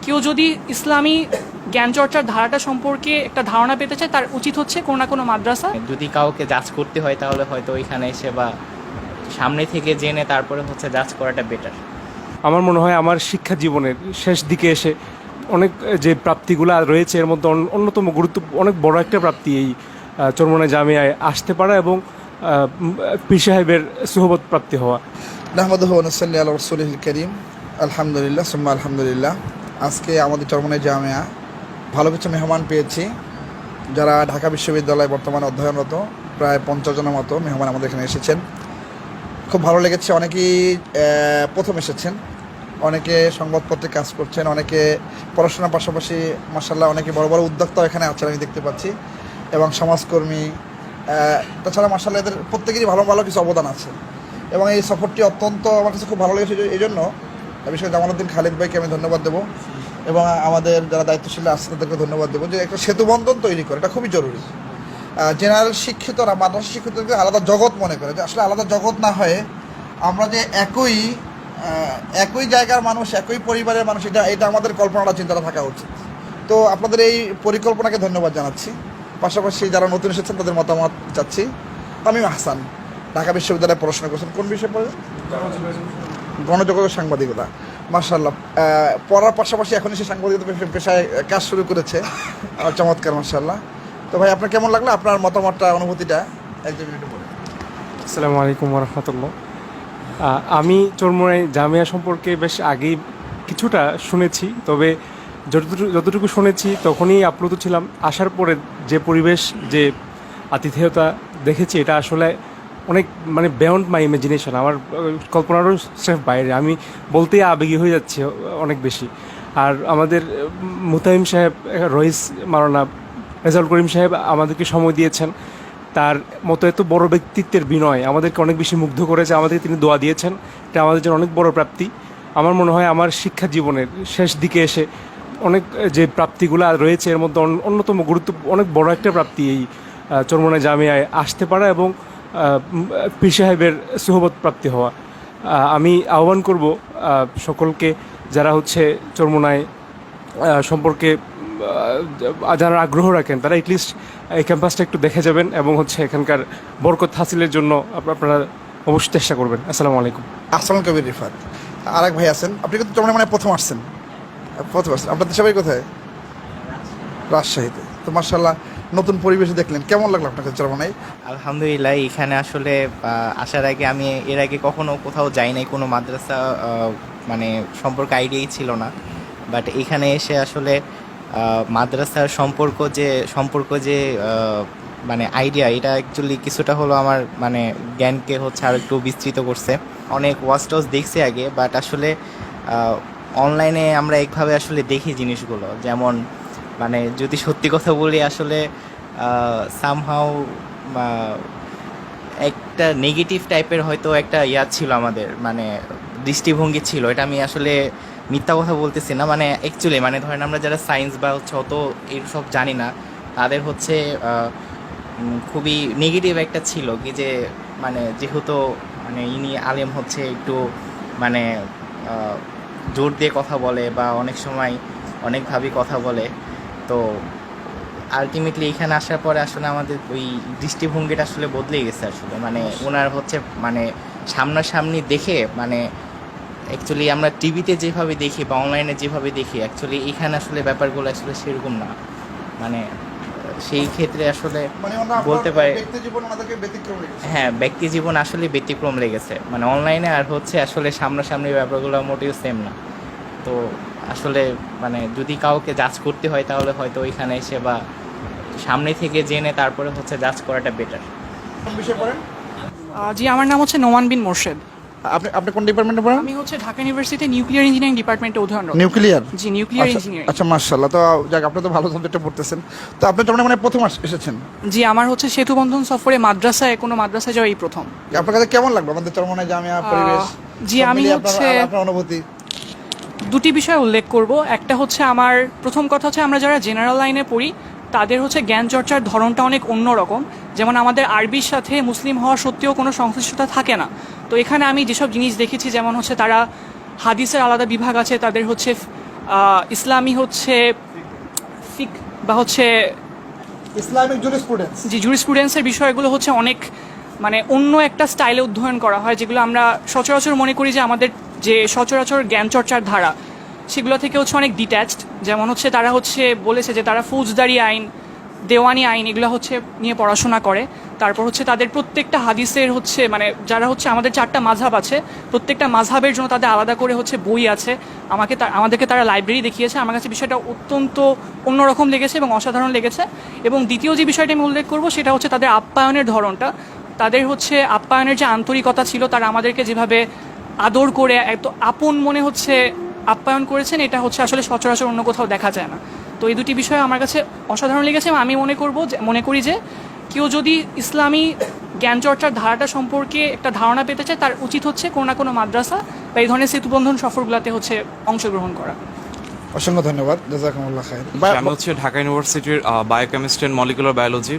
কেউ যদি ইসলামী জ্ঞান চর্চার ধারাটা সম্পর্কে একটা ধারণা পেতে চায় তার উচিত হচ্ছে কোনো না কোনো মাদ্রাসা। যদি কাউকে জাজ করতে হয় তাহলে হয়তো ওইখানে এসে বা সামনে থেকে জেনে তারপরে হচ্ছে জাজ করাটা বেটার। আমার মনে হয় আমার শিক্ষা জীবনের শেষ দিকে এসে অনেক যে প্রাপ্তিগুলো রয়েছে এর মধ্যে অন্যতম অনেক বড় একটা প্রাপ্তি এই চরমোনাই জামিয়ায় আসতে পারা এবং পীর সাহেবের সুহবত প্রাপ্তি হওয়া। নাহমাদুহু ওয়া নুসাল্লি আলা রাসূলিল কারীম। আলহামদুলিল্লাহ সুম্মা আলহামদুলিল্লাহ। আজকে আমাদের চরমোনাই জামিয়া ভালো কিছু মেহমান পেয়েছি যারা ঢাকা বিশ্ববিদ্যালয়ে বর্তমানে অধ্যয়নরত। প্রায় 50 জনের মতো মেহমান আমাদের এখানে এসেছেন। খুব ভালো লেগেছে। অনেকেই প্রথম এসেছেন, অনেকে সংবাদপত্রে কাজ করছেন, অনেকে পড়াশোনার পাশাপাশি মাশাআল্লাহ অনেকে বড় বড় উদ্যোক্তাও এখানে আছেন আমি দেখতে পাচ্ছি, এবং সমাজকর্মী। তাছাড়া মাশাআল্লাহ এদের প্রত্যেকেরই ভালো ভালো কিছু অবদান আছে এবং এই সফরটি অত্যন্ত আমার কাছে খুব ভালো লেগেছে। এই জন্য বিশেষ করে জামালউদ্দিন খালিদ ভাইকে আমি ধন্যবাদ দেবো এবং আমাদের যারা দায়িত্বশীল আছে তাদেরকে ধন্যবাদ দেবো যে একটা সেতুবন্ধন তৈরি করে, এটা খুবই জরুরি। জেনারেল শিক্ষিতরা মাদ্রাসা শিক্ষিতকে আলাদা জগৎ মনে করে, যে আসলে আলাদা জগৎ না হয়ে আমরা যে একই জায়গার মানুষ, একই পরিবারের মানুষ, এটা আমাদের কল্পনাটা চিন্তাটা থাকা উচিত। তো আপনাদের এই পরিকল্পনাকে ধন্যবাদ জানাচ্ছি। পাশাপাশি যারা নতুন এসেছেন তাদের মতামত চাচ্ছি। আমি হাসান, ঢাকা বিশ্ববিদ্যালয়ে পড়াশোনা করছেন। কোন বিষয়ে পড়েন? গণযোগাযোগ সাংবাদিকতা। মাশাআল্লাহ, পড়ার পাশাপাশি এখন এসে সাংবাদিকতা পেশায় কাজ শুরু করেছে। চমৎকার, মাশাআল্লাহ। তো ভাই আপনার কেমন লাগলো? আপনার মতামতটা, অনুভূতিটা একদম একটু বলুন। আসসালামু আলাইকুম ওয়া রাহমাতুল্লাহ। আমি চরমোনাই জামিয়া সম্পর্কে বেশ আগেই কিছুটা শুনেছি, তবে যতটুকু শুনেছি তখনই আপ্লুত ছিলাম। আসার পরে যে পরিবেশ, যে আতিথেয়তা দেখেছি, এটা আসলে অনেক বিয়ন্ড মাই ইমাজিনেশন, আমার কল্পনারও স্রেফ বাইরে। আমি বলতেই আবেগী হয়ে যাচ্ছি অনেক বেশি। আর আমাদের মুতাহিম সাহেব, রইস মাওলানা রেজাউল করিম সাহেব আমাদেরকে সময় দিয়েছেন। তার মতো এত বড় ব্যক্তিত্বের বিনয় আমাদেরকে অনেক বেশি মুগ্ধ করেছে। আমাদেরকে তিনি দোয়া দিয়েছেন, এটা আমাদের জন্য অনেক বড় প্রাপ্তি। আমার মনে হয় আমার শিক্ষা জীবনের শেষ দিকে এসে অনেক যে প্রাপ্তিগুলো রয়েছে এর মধ্যে অন্যতম অনেক বড় একটা প্রাপ্তি এই চরমোনাই জামিয়ায় আসতে পারা এবং পীর সাহেবের সুহবত প্রাপ্তি হওয়া। আমি আহ্বান করব সকলকে, যারা হচ্ছে চরমোনাই সম্পর্কে যারা আগ্রহ রাখেন তারা এটলিস্ট এই ক্যাম্পাসটা একটু দেখে যাবেন এবং হচ্ছে এখানকার বরকত হাসিলের জন্য আপনারা অবশ্যই চেষ্টা করবেন। আসসালামু আলাইকুম। আসসালাম কবির রিফাত। আরেক ভাই আছেন, আপনি কিন্তু চরমোনাই প্রথম আসছেন। আপনাদের সবাই কোথায়? রাজশাহীতে। তো মাশাআল্লাহ নতুন পরিবেশে দেখলেন, কেমন লাগলো আপনার কাছে চরমোনাই? আলহামদুলিল্লাহ। এখানে আসলে আসার আগে আমি এর আগে কখনো কোথাও যাই নাই, কোনো মাদ্রাসা সম্পর্কে আইডিয়াই ছিল না। বাট এখানে এসে আসলে মাদ্রাসার সম্পর্ক যে আইডিয়া, এটা অ্যাকচুয়ালি কিছুটা হলো আমার জ্ঞানকে হচ্ছে আর একটু বিস্তৃত করছে। অনেক ওয়াচ দেখছি আগে, বাট আসলে অনলাইনে আমরা একভাবে আসলে দেখি জিনিসগুলো, যেমন যদি সত্যি কথা বলি আসলে সামহাউ একটা নেগেটিভ টাইপের হয়তো একটা ছিল আমাদের, দৃষ্টিভঙ্গি ছিল। এটা আমি আসলে মিথ্যা কথা বলতেছি না। অ্যাকচুয়ালি ধরেন আমরা যারা সায়েন্স বা হচ্ছে অত এইসব জানি না, তাদের হচ্ছে খুবই নেগেটিভ একটা ছিল কি যে যেহেতু ইনি আলেম হচ্ছে একটু জোর দিয়ে কথা বলে বা অনেক সময় অনেকভাবেই কথা বলে। তো আলটিমেটলি এখানে আসার পরে আসলে আমাদের ওই দৃষ্টিভঙ্গিটা আসলে বদলে গেছে। আসলে ওনার হচ্ছে সামনাসামনি দেখে অ্যাকচুয়ালি আমরা টিভিতে যেভাবে দেখি বা অনলাইনে যেভাবে দেখি, অ্যাকচুয়ালি এখানে আসলে ব্যাপারগুলো আসলে সেরকম না। সেই ক্ষেত্রে আসলে বলতে পারে হ্যাঁ, ব্যক্তি জীবন আসলে ব্যতিক্রম লেগেছে। অনলাইনে আর হচ্ছে আসলে সামনাসামনি ব্যাপারগুলো মোটেও সেম না। তো আসলে যদি কাউকে জাজ করতে হয় তাহলে হয়তো ওইখানে এসে বা সামনে থেকে জেনে তারপরে হচ্ছে জাজ করাটা বেটার। কোন বিষয়ে পড়েন? জি, আমার নাম হচ্ছে নোমান বিন মোর্শেদ। আপনি কোন ডিপার্টমেন্টে পড়েন? আমি হচ্ছে ঢাকা ইউনিভার্সিটি নিউক্লিয়ার ইঞ্জিনিয়ারিং ডিপার্টমেন্টে অধ্যয়নরত। নিউক্লিয়ার? জি, নিউক্লিয়ার ইঞ্জিনিয়ারিং। আচ্ছা, মাশাআল্লাহ। তো যাক, আপনি তো ভালো সাবজেক্টে পড়তেছেন। তো আপনি চরমোনাই প্রথম এসেছেন? জি, আমার হচ্ছে সেতুবন্ধন সফরে কোনো মাদ্রাসায় যাওয়া এই প্রথম। আপনার কাছে কেমন লাগলো আমাদের চরমোনাই জামিয়া পরিবেশ? জি, আমি হচ্ছে আপনার অনুভূতি দুটি বিষয় উল্লেখ করব। একটা হচ্ছে আমার প্রথম কথা হচ্ছে আমরা যারা জেনারেল লাইনে পড়ি তাদের হচ্ছে জ্ঞান চর্চার ধরনটা অনেক অন্যরকম। যেমন আমাদের আরবির সাথে মুসলিম হওয়া সত্ত্বেও কোনো সংশ্লিষ্টতা থাকে না। তো এখানে আমি যেসব জিনিস দেখেছি, যেমন হচ্ছে তারা হাদিসের আলাদা বিভাগ আছে, তাদের হচ্ছে ইসলামী হচ্ছে ফিক বা হচ্ছে ইসলামিক জুরিসপ্রুডেন্স। যে জুরিসপ্রুডেন্সের বিষয়গুলো হচ্ছে অনেক মানে অন্য একটা স্টাইলে অধ্যয়ন করা হয়, যেগুলো আমরা সচরাচর মনে করি যে আমাদের যে সচরাচর জ্ঞান চর্চার ধারা সেগুলো থেকে হচ্ছে অনেক ডিট্যাচড। যেমন হচ্ছে তারা হচ্ছে বলেছে যে তারা ফৌজদারি আইন, দেওয়ানি আইন এগুলো হচ্ছে নিয়ে পড়াশোনা করে। তারপর হচ্ছে তাদের প্রত্যেকটা হাদিসের হচ্ছে মানে যারা হচ্ছে আমাদের 4টা মাযহাব আছে, প্রত্যেকটা মাযহাবের জন্য তাদের আলাদা করে হচ্ছে বই আছে। আমাদেরকে তারা লাইব্রেরি দেখিয়েছে। আমার কাছে বিষয়টা অত্যন্ত অন্যরকম লেগেছে এবং অসাধারণ লেগেছে। এবং দ্বিতীয় যে বিষয়টা আমি উল্লেখ করবো সেটা হচ্ছে তাদের আপ্যায়নের ধরনটা। তাদের হচ্ছে আপ্যায়নের যে আন্তরিকতা ছিল, তারা আমাদেরকে যেভাবে আদর করে এত আপন মনে হচ্ছে আপ্যায়ন করেছেন, এটা হচ্ছে আসলে সচরাচর অন্য কোথাও দেখা যায় না। তো এই দুটি বিষয় আমার কাছে অসাধারণ লেগেছে এবং আমি মনে করি যে কেউ যদি ইসলামী জ্ঞান চর্চার ধারাটা সম্পর্কে একটা ধারণা পেতে চায়, তার উচিত হচ্ছে কোনো না কোনো মাদ্রাসা বা এই ধরনের সেতুবন্ধন সফরগুলোতে হচ্ছে অংশগ্রহণ করা। অসংখ্য ধন্যবাদ, জাযাকুমুল্লাহ খাইর। আমি হচ্ছে ঢাকা ইউনিভার্সিটির বায়োকেমিস্ট্রি অ্যান্ড মলিকুলার বায়োলজি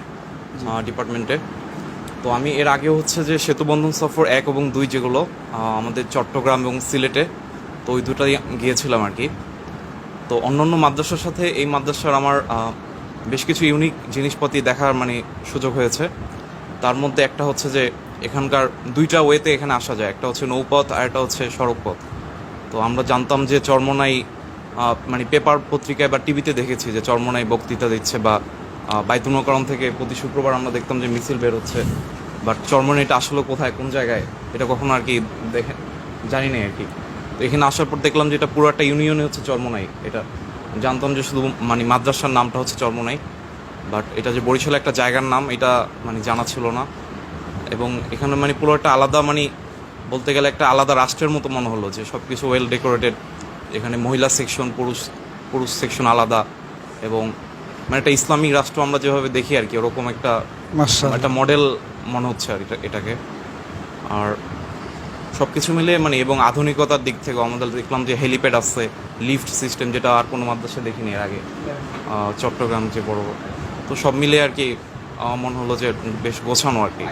ডিপার্টমেন্টে। তো আমি এর আগে হচ্ছে যে সেতুবন্ধন সফর 1 এবং 2 যেগুলো আমাদের চট্টগ্রাম এবং সিলেটে, তো ওই দুটাই গিয়েছিলাম আর কি। তো অন্যান্য মাদ্রাসার সাথে এই মাদ্রাসার আমার বেশ কিছু ইউনিক জিনিসপাতি দেখার মানে সুযোগ হয়েছে। তার মধ্যে একটা হচ্ছে যে এখানকার 2টা ওয়েতে এখানে আসা যায়, একটা হচ্ছে নৌপথ আর একটা হচ্ছে সড়কপথ। তো আমরা জানতাম যে চরমোনাই মানে পেপার পত্রিকায় বা টিভিতে দেখেছি যে চরমোনাই বক্তৃতা দিচ্ছে, বা বাইতুল মোকাররম থেকে প্রতি শুক্রবার আমরা দেখতাম যে মিছিল বের হচ্ছে। বাট চরমোনাইটা আসলে কোথায়, কোন জায়গায়, এটা কখনো আর কি জানি না আর কি। তো এখানে আসার পর দেখলাম যে এটা পুরো একটা ইউনিয়নে হচ্ছে চরমোনাই। এটা জানতাম যে শুধু মানে মাদ্রাসার নামটা হচ্ছে চরমোনাই, বাট এটা যে বরিশালে একটা জায়গার নাম এটা মানে জানা ছিল না। এবং এখানে মানে পুরো একটা আলাদা মানে বলতে গেলে একটা আলাদা রাষ্ট্রের মতো মনে হলো, যে সব কিছু ওয়েল ডেকোরেটেড। এখানে মহিলা সেকশন, পুরুষ সেকশন আলাদা, এবং মানে একটা ইসলামিক রাষ্ট্র আমরা যেভাবে দেখি আর কি, ওরকম একটা একটা মডেল মনে হচ্ছে আর এটাকে। আর সব কিছু মিলে মানে এবং আধুনিকতার দিক থেকে আমাদের দেখলাম যে হেলিপ্যাড আছে, লিফট সিস্টেম, যেটা আর কোনো মাদ্রাসায় দেখিনি এর আগে চট্টগ্রাম যে বড়। তো সব মিলে আর কি মনে হলো যে বেশ গোছানো আর কি।